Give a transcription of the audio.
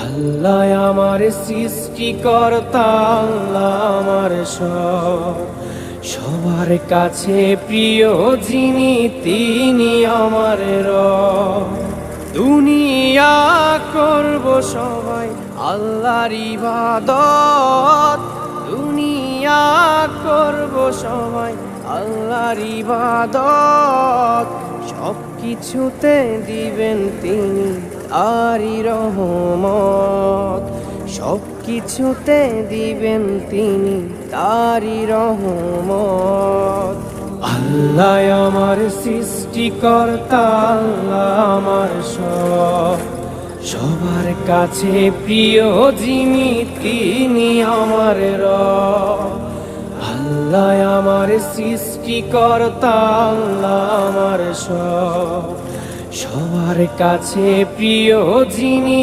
আল্লাহ আমার সৃষ্টিকর্তা, আল্লাহ আমার সবার কাছে প্রিয় যিনি, তিনি আমার রব। দুনিয়া করব সবাই আল্লাহর ইবাদত, দুনিয়া করব সবাই আল্লাহর ইবাদত। সব কিছুতে দিবেন তিনি তারই রহমত, সব কিছুতে দিবেন তিনি তারই রহমত। আল্লাহ আমার সৃষ্টিকর্তা, আল্লাহ আমার সবার কাছে প্রিয় যিনি, তিনি আমার রব। আল্লাহ আমার সৃষ্টিকর্তা, আল্লাহ আমার সবার কাছে প্রিয় যিনি,